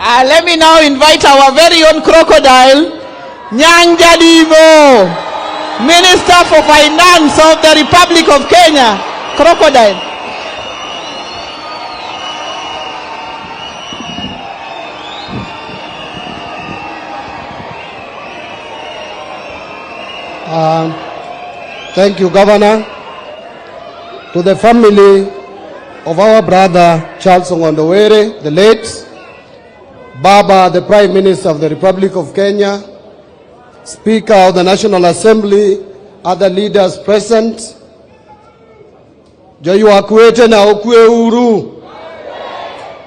Let me now invite our very own crocodile, Nyangadivo, Minister for Finance of the Republic of Kenya. Crocodile. Thank you, Governor. To the family of our brother Charles Ongondowere, the late, Baba, the Prime Minister of the Republic of Kenya, Speaker of the National Assembly, other leaders present, Jayu akwete na okwe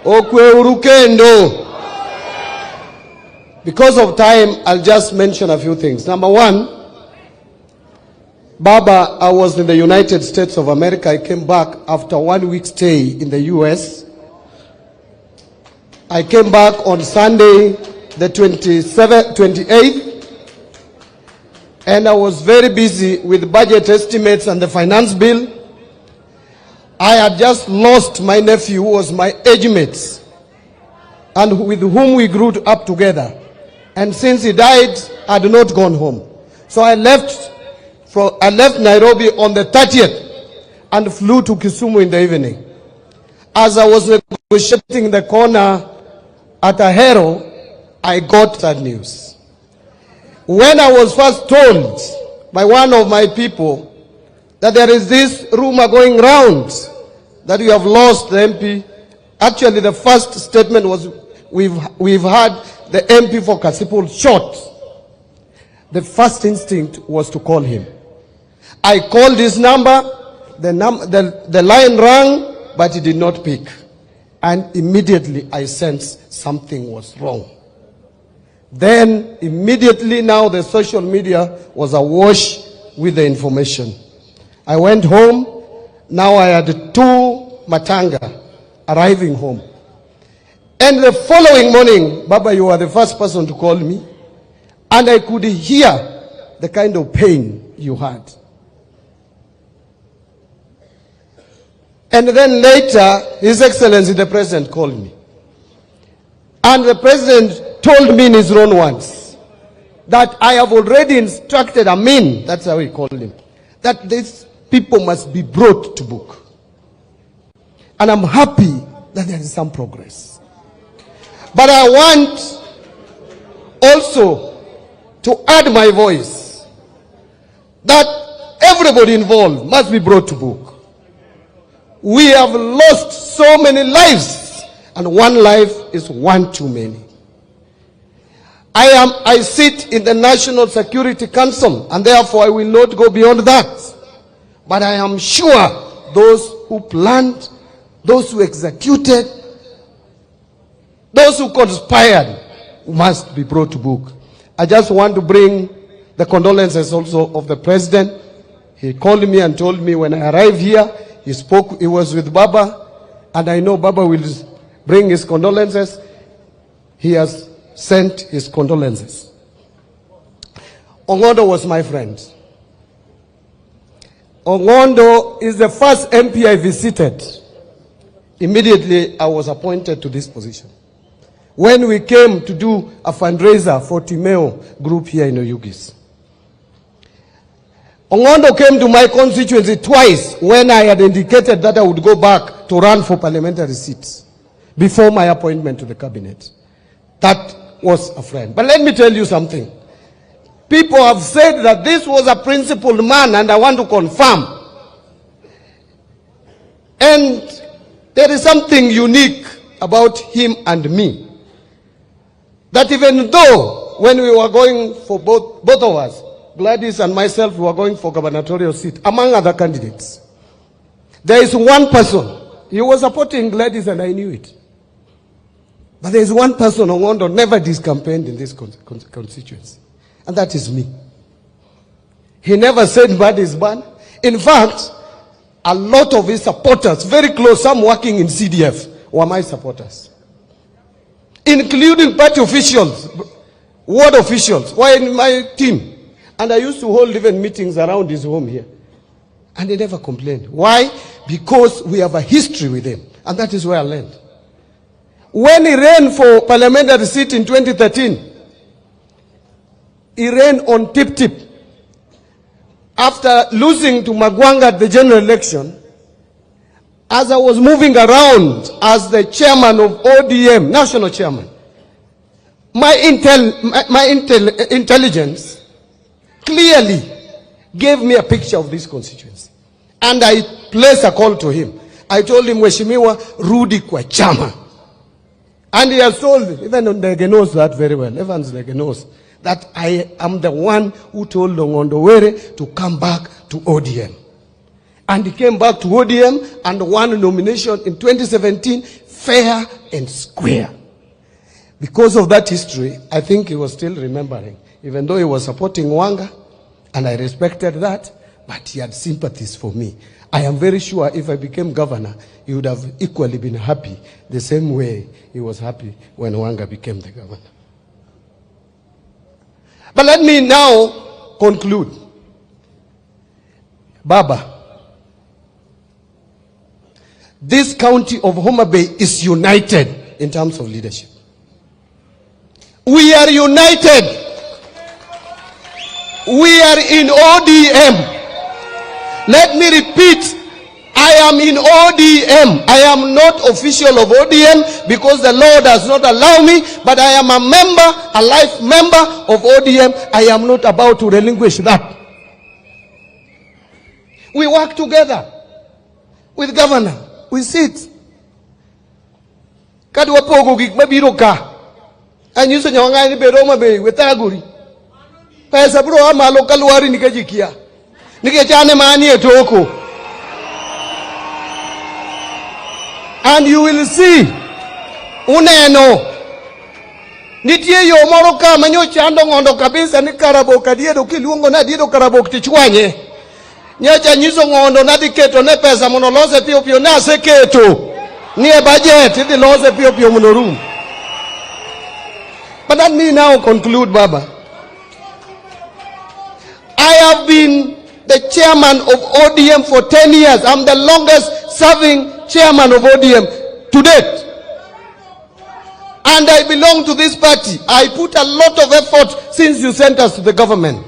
uru kendo. Because of time, I'll just mention a few things. Number one, Baba, I was in the United States of America. I came back after 1 week stay in the US. I came back on Sunday, the 28th, and I was very busy with budget estimates and the finance bill. I had just lost my nephew, who was my age mate, and with whom we grew up together. And since he died, I had not gone home. So I left Nairobi on the 30th and flew to Kisumu in the evening. As I was negotiating the corner at Ahero, I got that news. When I was first told by one of my people that there is this rumor going round that we have lost the MP, actually the first statement was we've had the MP for Kasipul shot. The first instinct was to call him. I called his number, the line rang, but he did not pick. And immediately I sensed something was wrong. Then immediately now the social media was awash with the information. I went home. Now I had 2 matanga arriving home. And the following morning, Baba, you were the first person to call me. And I could hear the kind of pain you had. And then later, His Excellency the President called me. And the President told me in his own words that I have already instructed Amin, that's how he called him, that these people must be brought to book. And I'm happy that there is some progress. But I want also to add my voice that everybody involved must be brought to book. We have lost so many lives, and one life is one too many. I sit in the National Security Council, and therefore I will not go beyond that. But I am sure those who planned, those who executed, those who conspired must be brought to book. I just want to bring the condolences also of the President. He called me and told me when I arrived here, he was with Baba, and I know Baba will bring his condolences. He has sent his condolences. Ongondo was my friend. Ongondo is the first MP I visited. Immediately I was appointed to this position. When we came to do a fundraiser for Timeo group here in Oyugis. Ongondo came to my constituency twice when I had indicated that I would go back to run for parliamentary seats before my appointment to the cabinet. That was a friend. But let me tell you something. People have said that this was a principled man, and I want to confirm. And there is something unique about him and me. That even though when we were going for both of us, Gladys and myself, we were going for gubernatorial seat, among other candidates. There is one person, he was supporting Gladys and I knew it. But there is one person Ongondo never discampaigned in this constituency, and that is me. He never said Mbadi is banned. In fact, a lot of his supporters, very close, some working in CDF, were my supporters. Including party officials, ward officials, were in my team. And I used to hold even meetings around his home here. And they never complained. Why? Because we have a history with him. And that is where I learned. When he ran for parliamentary seat in 2013, he ran on tip-tip. After losing to Magwanga at the general election, as I was moving around as the chairman of ODM, national chairman, my intelligence clearly gave me a picture of this constituency. And I placed a call to him. I told him, Mheshimiwa, rudi kwa chama. And he has told me, even Ndege knows that very well, Evans Ndege knows, that I am the one who told Ngondowere to come back to ODM. And he came back to ODM and won a nomination in 2017, fair and square. Because of that history, I think he was still remembering, even though he was supporting Wanga, and I respected that, but he had sympathies for me. I am very sure if I became governor, he would have equally been happy, the same way he was happy when Wanga became the governor. But let me now conclude. Baba, this county of Homa Bay is united in terms of leadership. We are united. We are in ODM. Let me repeat, I am in ODM. I am not official of ODM because the law does not allow me, but I am a member, a life member of ODM. I am not about to relinquish that. We work together with governor. We sit. Kadwa pogo gik mabiro ka. Anyiso nyawanga ni beroma be wetaguri. Pesa bro amalo kalwari nikajikia. Nikechane mani etoko. And you will see. Uneno. Nitie yo moro ka manyo chando ngondo kabisa ni karabok adiedo kiluongo na adiedo karabok tichwanye. Nyacha nyiso ngondo na diketo ne pesa mono lose pio pio na seketo. Ni e budget di lose pio pio mono room. But let me now conclude, Baba. I have been the chairman of ODM for 10 years. I'm the longest serving chairman of ODM to date. And I belong to this party. I put a lot of effort since you sent us to the government.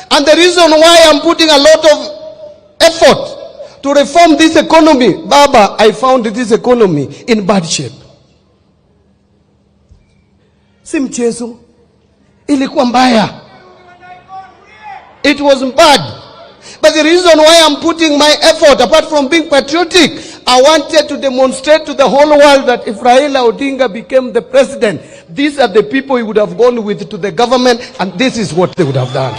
And the reason why I'm putting a lot of effort to reform this economy, Baba, I found this economy in bad shape. Simchezo, ilikuwa mbaya. It was bad. But the reason why I'm putting my effort, apart from being patriotic, I wanted to demonstrate to the whole world that if Raila Odinga became the president, these are the people he would have gone with to the government, and this is what they would have done.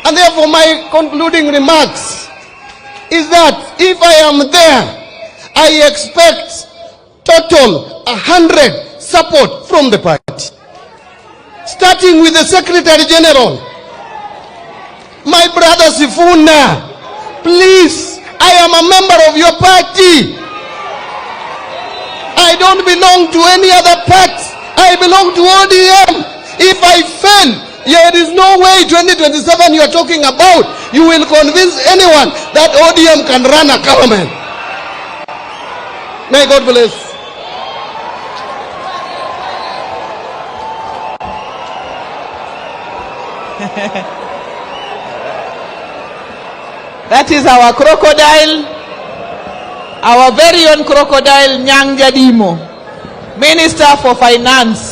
And therefore my concluding remarks is that if I am there, I expect total 100 support from the party. Starting with the Secretary General, my brother Sifuna, please, I am a member of your party. I don't belong to any other party. I belong to ODM. If I fail, there is no way 2027 you are talking about. You will convince anyone that ODM can run a government. May God bless. That is our crocodile, our very own crocodile, Nyang Jadimo, Minister for Finance.